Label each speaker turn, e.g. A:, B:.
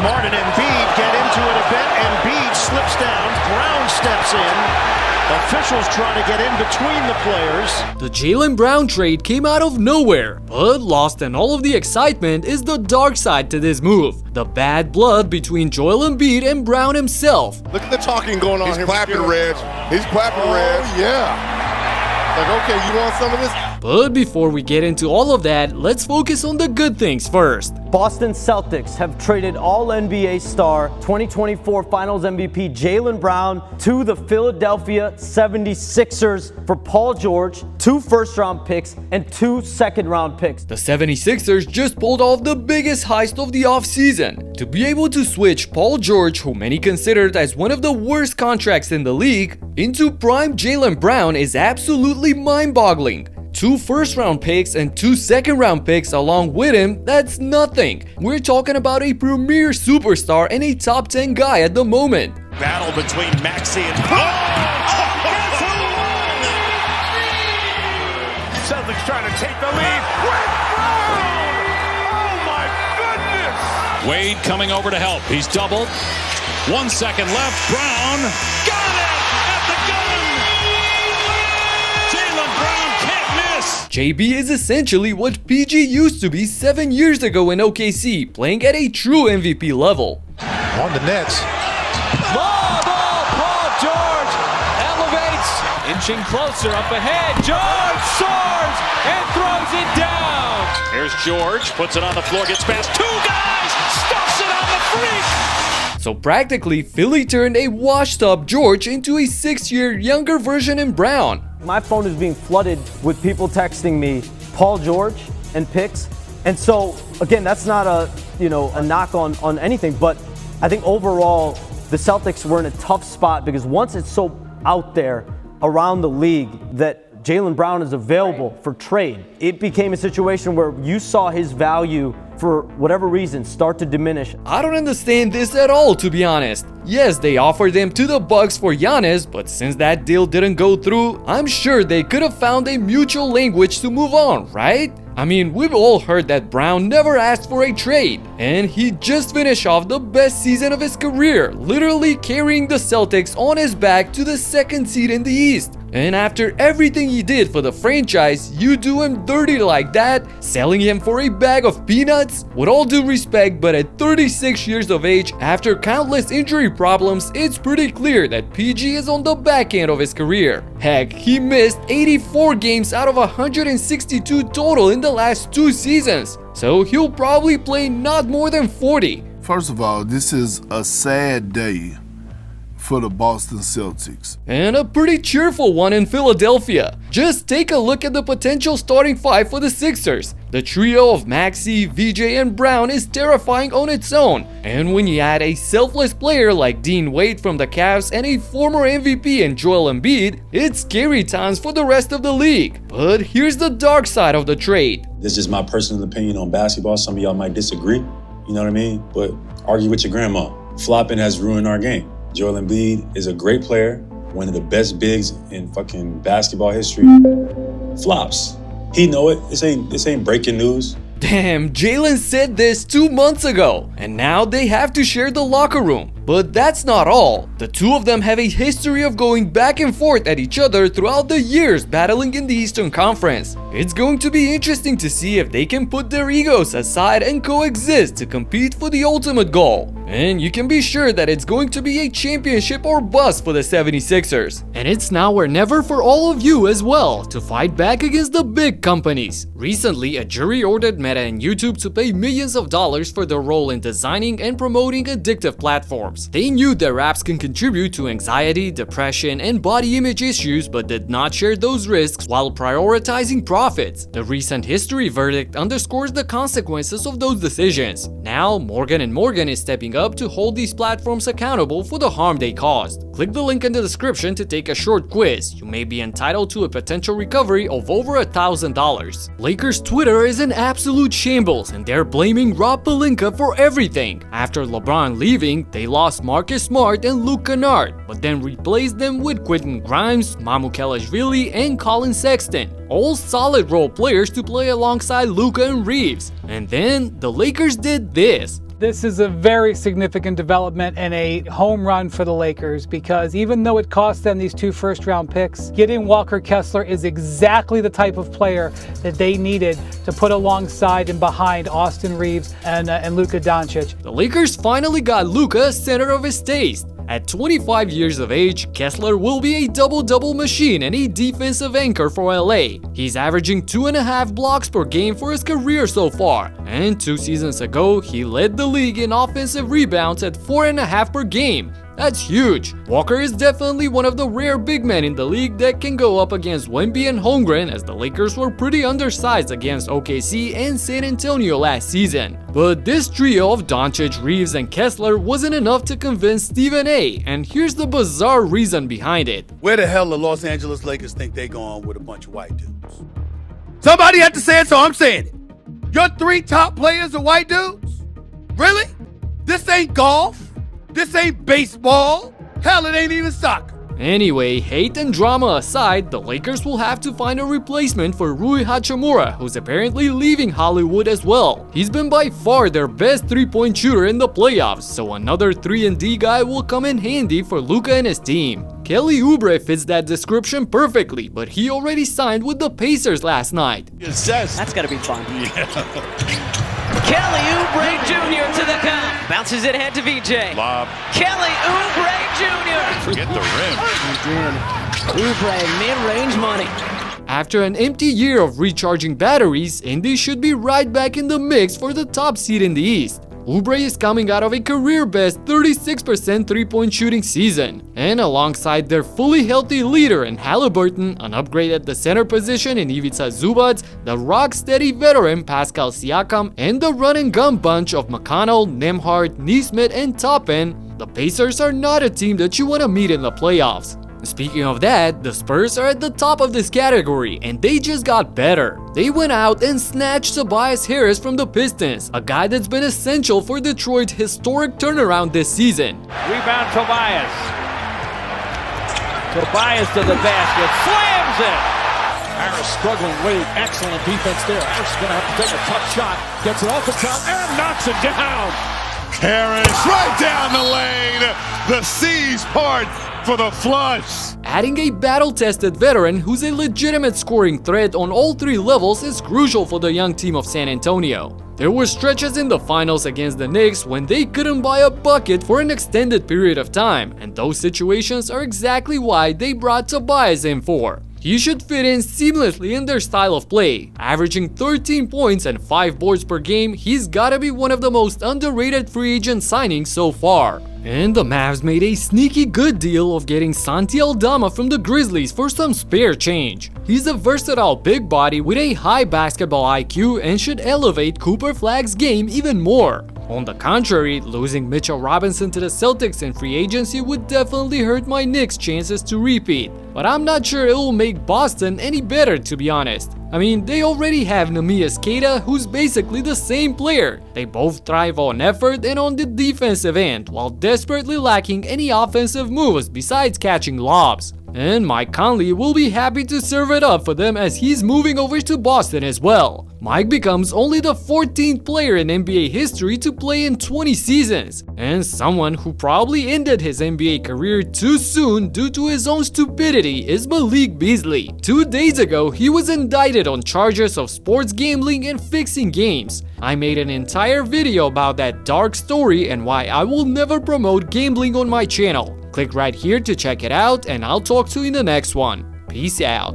A: Smart and Embiid get into it a bit. Embiid slips down. Brown steps in. Officials trying to get in between the players.
B: The Jaylen Brown trade came out of nowhere, but lost in all of the excitement is the dark side to this move. The bad blood between Joel Embiid and Brown himself.
C: Look at the talking going on here.
D: He's clapping, Reg. He's clapping, Reg.
C: Yeah. Like, okay, you want some of this?
B: But before we get into all of that, let's focus on the good things first.
E: Boston Celtics have traded All-NBA star 2024 Finals MVP Jaylen Brown to the Philadelphia 76ers for Paul George, 2 first-round picks, and 2 second-round picks.
B: The 76ers just pulled off the biggest heist of the offseason. To be able to switch Paul George, who many considered as one of the worst contracts in the league, into prime Jaylen Brown is absolutely mind-boggling. 2 first-round picks and 2 second-round picks along with him, that's nothing. We're talking about a premier superstar and a top 10 guy at the moment.
A: Battle between Maxey and
D: Celtics trying to take the lead with Brown! Oh my goodness!
F: Wade coming over to help. He's doubled. 1 second left. Brown got it at the gun. Jaylen Brown can't miss.
B: JB is essentially what PG used to be 7 years ago in OKC, playing at a true MVP level.
C: On the Nets.
G: Ball, Paul George elevates, inching closer up ahead. George soars and throws it down.
F: Here's George, puts it on the floor, gets past 2 guys, stuffs it on the freak.
B: So practically, Philly turned a washed-up George into a 6-year younger version in Brown.
E: My phone is being flooded with people texting me Paul George and picks. And so, again, that's not a knock on anything, but I think overall the Celtics were in a tough spot because once it's so out there around the league that Jaylen Brown is available for trade, it became a situation where you saw his value for whatever reason start to diminish.
B: I don't understand this at all, to be honest. Yes, they offered him to the Bucks for Giannis, but since that deal didn't go through, I'm sure they could have found a mutual language to move on, right? I mean, we've all heard that Brown never asked for a trade, and he just finished off the best season of his career, literally carrying the Celtics on his back to the 2nd seed in the East. And after everything he did for the franchise, you do him dirty like that, selling him for a bag of peanuts? With all due respect, but at 36 years of age, after countless injury problems, it's pretty clear that PG is on the back end of his career. Heck, he missed 84 games out of 162 total in the last 2 seasons, so he'll probably play not more than 40.
H: First of all, this is a sad day for the Boston Celtics.
B: And a pretty cheerful one in Philadelphia. Just take a look at the potential starting 5 for the Sixers. The trio of Maxey, VJ, and Brown is terrifying on its own. And when you add a selfless player like Dean Wade from the Cavs and a former MVP in Joel Embiid, it's scary times for the rest of the league. But here's the dark side of the trade.
I: This is just my personal opinion on basketball. Some of y'all might disagree, you know what I mean? But argue with your grandma. Flopping has ruined our game. Joel Embiid is a great player, one of the best bigs in fucking basketball history. Flops. He know it. This ain't breaking news.
B: Damn, Jaylen said this 2 months ago, and now they have to share the locker room. But that's not all. The two of them have a history of going back and forth at each other throughout the years battling in the Eastern Conference. It's going to be interesting to see if they can put their egos aside and coexist to compete for the ultimate goal. And you can be sure that it's going to be a championship or bust for the 76ers. And it's now or never for all of you as well to fight back against the big companies. Recently, a jury ordered Meta and YouTube to pay millions of dollars for their role in designing and promoting addictive platforms. They knew their apps can contribute to anxiety, depression, and body image issues, but did not share those risks while prioritizing profits. The recent history verdict underscores the consequences of those decisions. Now, Morgan & Morgan is stepping up to hold these platforms accountable for the harm they caused. Click the link in the description to take a short quiz. You may be entitled to a potential recovery of over $1,000. Lakers Twitter is in absolute shambles, and they're blaming Rob Pelinka for everything. After LeBron leaving, they lost Marcus Smart and Luke Kennard, but then replaced them with Quentin Grimes, Mamu Kelashvili, and Colin Sexton. All solid role players to play alongside Luka and Reeves. And then the Lakers did this.
J: This is a very significant development and a home run for the Lakers because even though it cost them these 2 first-round picks, getting Walker Kessler is exactly the type of player that they needed to put alongside and behind Austin Reeves and Luka Doncic.
B: The Lakers finally got Luka center of his taste. At 25 years of age, Kessler will be a double-double machine and a defensive anchor for LA. He's averaging 2.5 blocks per game for his career so far, and 2 seasons ago, he led the league in offensive rebounds at 4.5 per game. That's huge. Walker is definitely one of the rare big men in the league that can go up against Wemby and Holmgren, as the Lakers were pretty undersized against OKC and San Antonio last season. But this trio of Doncic, Reeves, and Kessler wasn't enough to convince Stephen A, and here's the bizarre reason behind it.
K: Where the hell the Los Angeles Lakers think they going with a bunch of white dudes? Somebody had to say it, so I'm saying it. Your 3 top players are white dudes? Really? This ain't golf. This ain't baseball. Hell, it ain't even soccer.
B: Anyway, hate and drama aside, the Lakers will have to find a replacement for Rui Hachimura, who's apparently leaving Hollywood as well. He's been by far their best 3-point shooter in the playoffs, so another 3-and-D guy will come in handy for Luka and his team. Kelly Oubre fits that description perfectly, but he already signed with the Pacers last night.
L: That's gotta be fun. Kelly Oubre Jr. to the cup. Bounces it ahead to VJ.
D: Lob.
L: Kelly Oubre Jr.
D: Forget the rim.
L: Oubre, mid-range money.
B: After an empty year of recharging batteries, Indy should be right back in the mix for the top seed in the East. Oubre is coming out of a career-best 36% 3-point shooting season, and alongside their fully healthy leader in Halliburton, an upgrade at the center position in Ivica Zubac, the rock-steady veteran Pascal Siakam, and the run-and-gun bunch of McConnell, Nembhard, Nesmith, and Toppin, the Pacers are not a team that you want to meet in the playoffs. Speaking of that, the Spurs are at the top of this category, and they just got better. They went out and snatched Tobias Harris from the Pistons, a guy that's been essential for Detroit's historic turnaround this season.
G: Rebound Tobias. Tobias to the basket, slams it! Harris struggling late, excellent defense there. Harris is gonna have to take a tough shot, gets it off the top and knocks it down.
D: Harris right down the lane. The seas part for the flush.
B: Adding a battle-tested veteran who's a legitimate scoring threat on all 3 levels is crucial for the young team of San Antonio. There were stretches in the finals against the Knicks when they couldn't buy a bucket for an extended period of time, and those situations are exactly why they brought Tobias in for. He should fit in seamlessly in their style of play. Averaging 13 points and 5 boards per game, he's gotta be one of the most underrated free agent signings so far. And the Mavs made a sneaky good deal of getting Santi Aldama from the Grizzlies for some spare change. He's a versatile big body with a high basketball IQ and should elevate Cooper Flagg's game even more. On the contrary, losing Mitchell Robinson to the Celtics in free agency would definitely hurt my Knicks' chances to repeat. But I'm not sure it will make Boston any better, to be honest. I mean, they already have Nehemiah Queta, who's basically the same player. They both thrive on effort and on the defensive end, while desperately lacking any offensive moves besides catching lobs. And Mike Conley will be happy to serve it up for them as he's moving over to Boston as well. Mike becomes only the 14th player in NBA history to play in 20 seasons, and someone who probably ended his NBA career too soon due to his own stupidity is Malik Beasley. 2 days ago, he was indicted on charges of sports gambling and fixing games. I made an entire video about that dark story and why I will never promote gambling on my channel. Click right here to check it out, and I'll talk to you in the next one. Peace out.